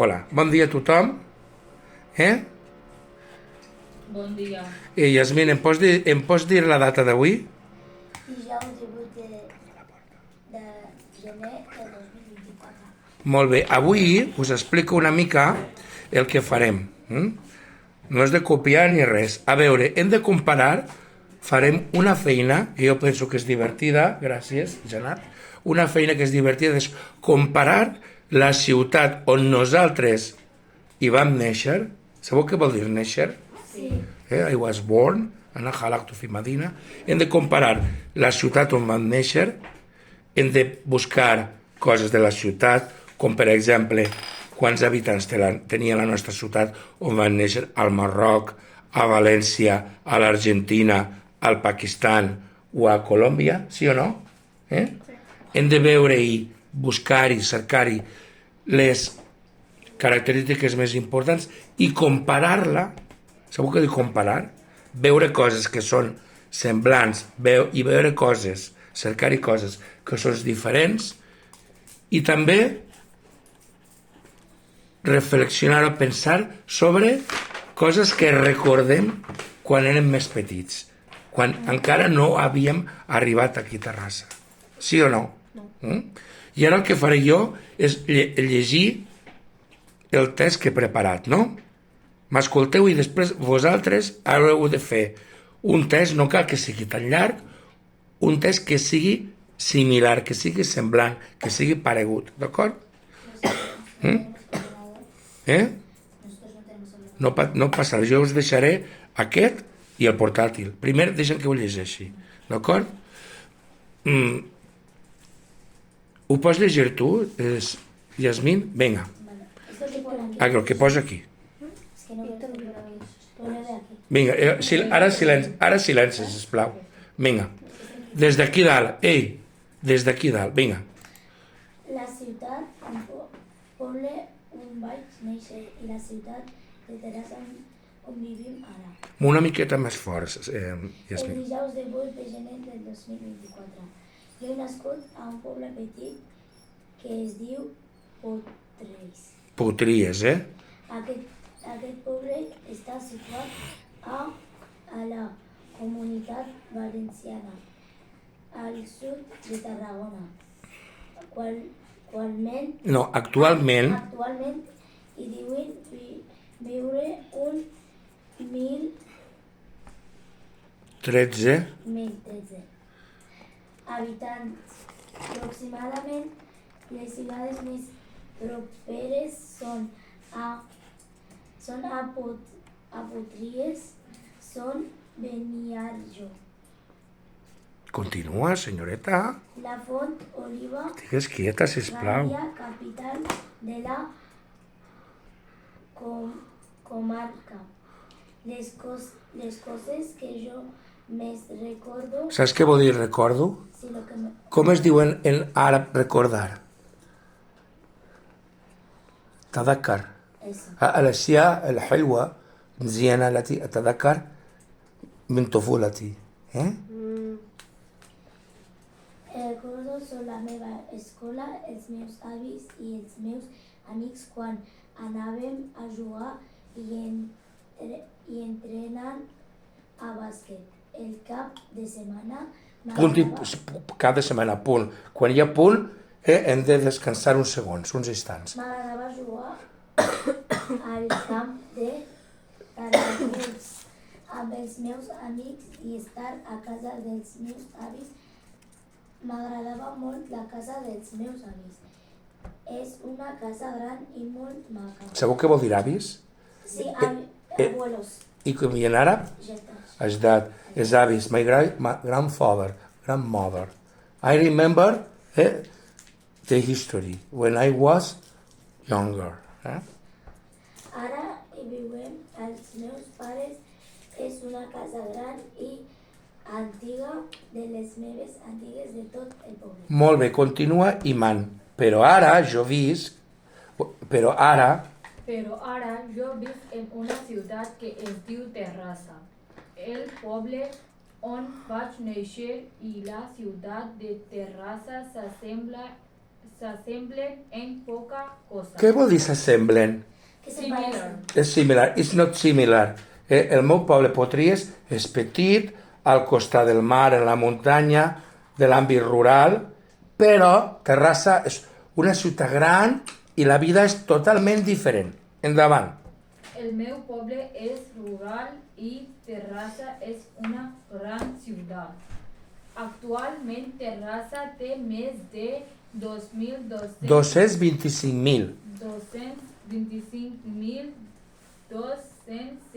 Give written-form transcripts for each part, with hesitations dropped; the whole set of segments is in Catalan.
Hola, bon dia a tothom. Bon dia. Yasmin, em pots dir la data d'avui? Dijous 18 de gener de 2024. Molt bé, avui us explico una mica el que farem. No és de copiar ni res. A veure, hem de comparar, farem una feina que jo penso que és divertida, gràcies, Janat, una feina que és divertida és comparar la ciutat on nosaltres hi vam néixer. Sabeu què vol dir néixer? Sí. I was born, أنا خلقت في مدينة. Hem de comparar la ciutat on vam néixer, hem de buscar coses de la ciutat, com per exemple quants habitants tenia la nostra ciutat on van néixer, al Marroc, a València, a l'Argentina, al Pakistan o a Colòmbia, sí o no? Sí. Hem de veure-hi, buscar-hi, cercar-hi les característiques més importants i comparar-la. Sabeu què dic comparar? Veure coses que són semblants i veure coses, cercar-hi coses que són diferents i també reflexionar o pensar sobre coses que recordem quan érem més petits, quan encara no havíem arribat aquí a Terrassa. Sí o no? No. I ara el que faré jo és llegir el test que he preparat, no? M'escolteu i després vosaltres haureu de fer un test, no cal que sigui tan llarg, un test que sigui similar, que sigui semblant, que sigui paregut, d'acord? No passa, jo us deixaré aquest i el portàtil. Primer deixem que ho llegeixi, d'acord? Ho pots llegir tu, Yasmin? Vinga. El que posa aquí. Vinga, ara silenci, sisplau. Vinga, des d'aquí dalt, des d'aquí dalt, vinga. La ciutat, un poble on vaig néixer i la ciutat de Terrassa on vivim ara. Una miqueta més fort, El Yasmin. dijous 18 de gener del 2024. Jo he nascut a un poble petit que es diu Potries. Potries, Aquest poble està situat a la Comunitat Valenciana, al sud de Tarragona. Actualment hi diuen viure un 13 habitants. Aproximadament, les ciutats més properes són a Potries, són Beniarjó, Continua, senyoreta. la Font Oliva, Digues quieta, sisplau. Gàbia, capital de la comarca. Les coses que jo més recordo... Saps què vol dir recordo? Sí, Com es diuen en àrab recordar? تذكر الأشياء الحلوة مزيانة التي أتذكر من طفولتي. Recordo sobre la meva escola, els meus avis i els meus amics quan anàvem a jugar i entrenar a bàsquet. El cap de setmana Cada setmana, punt. Quan hi ha punt, hem de descansar uns segons, uns instants. m'agradava jugar al camp de Tarraguls amb els meus amics i estar a casa dels meus avis. M'agradava molt la casa dels meus avis. És una casa gran i molt maca. Sabeu què vol dir avis? Sí, abuelos. I com en àrab? Ajdad. És avis. My grandfather, grandmother. I remember the history when I was younger. Ara hi viuen els meus pares. És una casa gran i antiga, de les meves antigues de tot el poble. Molt bé, continua Iman. Però ara jo visc en una ciutat que es diu Terrassa. El poble on vaig néixer i la ciutat de Terrassa s'assemblen en poca cosa. Què vol dir s'assemblen? Que se Similar. parecen. És similar. It's not similar. El meu poble Potries és petit, al costat del mar, en la muntanya, de l'àmbit rural, però Terrassa és una ciutat gran i la vida és totalment diferent. Endavant. El meu poble és rural i Terrassa és una gran ciutat. Actualment Terrassa té més de 225.000.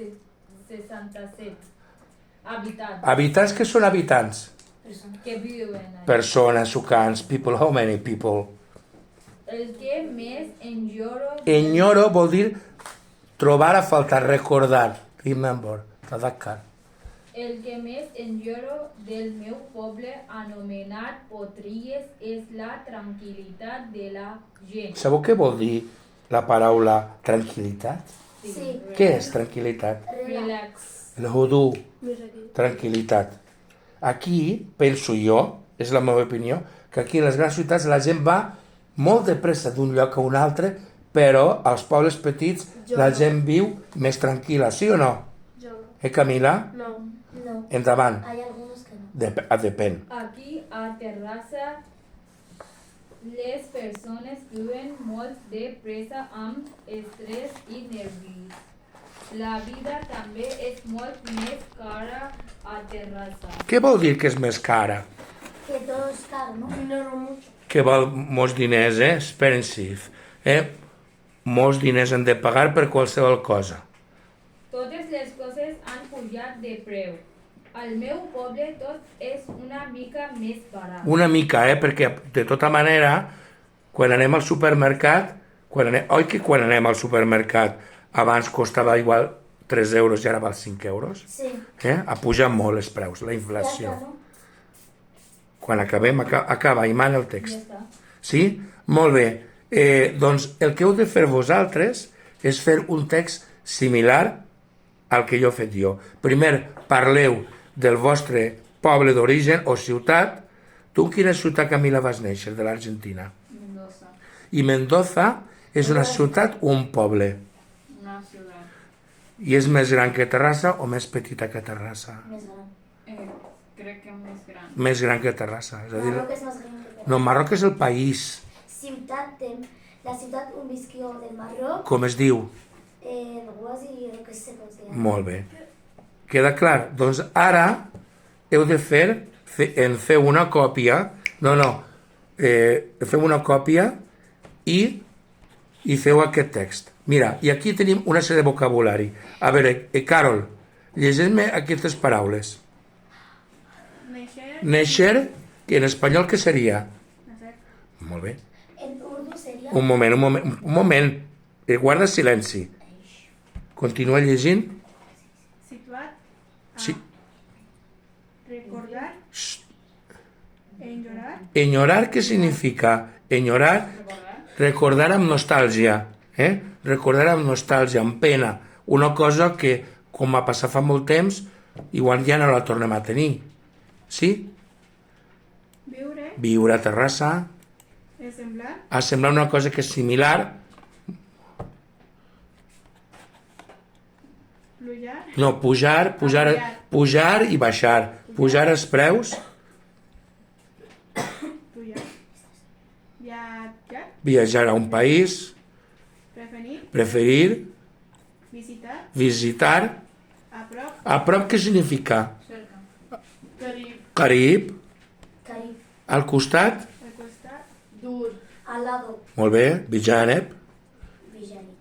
225.267 habitants Habitants que són habitants? que viuen allà. Persones, sucans, people, how many people? El que més enyoro Enyoro vol dir trobar a faltar, recordar, remember, tadakkar. el que més enyoro del meu poble anomenat Potries és la tranquil·litat de la gent. Sabeu què vol dir la paraula tranquil·litat? Sí. Què és tranquil·litat? Relax. El hudú, tranquil·litat. Aquí, penso jo, és la meva opinió, que aquí en les grans ciutats la gent va molt de pressa d'un lloc a un altre, però als pobles petits la gent viu més tranquil·la, sí o no? Camila? No. No. Endavant. Hay algunos que no. Depèn. Aquí a Terrassa les persones viuen molt de pressa amb estrès i nervis. La vida també és molt més cara a Terrassa. Què vol dir que és més cara? Que todo es caro, ¿no? No mucho. Que val molts diners, expensive. Molts diners han de pagar per qualsevol cosa. Totes les coses han pujat de preu. Al meu poble tot és una mica més barat. Una mica, perquè de tota manera, quan anem al supermercat, oi que quan anem al supermercat abans costava igual 3 euros i ara val 5 euros? Sí. Ha pujat molt els preus, la inflació. Ya está, ¿no? Quan acabem, acaba, i mana el Ja text. està. Sí? Molt bé. Doncs el que heu de fer vosaltres és fer un text similar al que jo he fet jo. Primer, parleu del vostre poble d'origen o ciutat. Tu en quina ciutat, Camila, vas néixer, de l'Argentina? Mendoza, I Mendoza és una ciutat o un poble? una ciutat. I és més gran que Terrassa o més petita que Terrassa? Més gran. Crec que més gran. Més gran que Terrassa. És a dir, Marroc es más grande que no, Marroc és el país. la ciudad un visquio del Marroc, Com es diu? Guasi, lo que se considera. Molt bé. Queda clar? Doncs ara heu de fer una còpia. Feu una còpia i feu aquest text. Mira, i aquí tenim una sèrie de vocabulari. A veure, Carol, llegeix-me aquestes paraules. Néixer, que en espanyol què seria? Molt bé. En urdu sería Un moment. Guarda silenci. Continua llegint. Situat, Sí. recordar, enyorar, Enyorar, què significa? Enyorar, recordar amb nostàlgia. Recordar amb nostàlgia, amb pena. Una cosa que, com va passar fa molt temps, igual ja no la tornem a tenir. Sí? viure, Viure a Terrassa, semblar, assemblar una cosa que és similar. plujar, No, pujar i baixar. Pujar els preus, plujar, viatjar, viatjar a un país, preferir, visitar. a prop, A prop què significa? carib, Carib, Carib, al costat, al costat, Dur, al lado, molt bé, Bijaneb, Villani,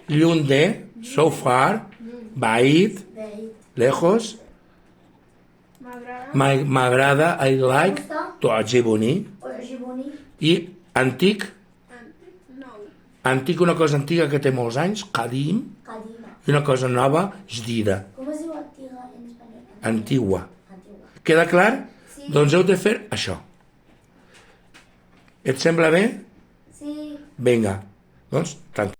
lluny de, so far, baid, Behit, lejos, m'agrada, m'agrada, I like, tu'ajibuni, Ojiboni, i antic, nou, antic, una cosa antiga que té molts anys, qadim, Kadima. i una cosa nova, jdida, ¿Cómo se dice antigua en español? antigua. Antigua. Queda clar? Sí. Doncs heu de fer això. Et sembla bé? Sí. Vinga, doncs, tant.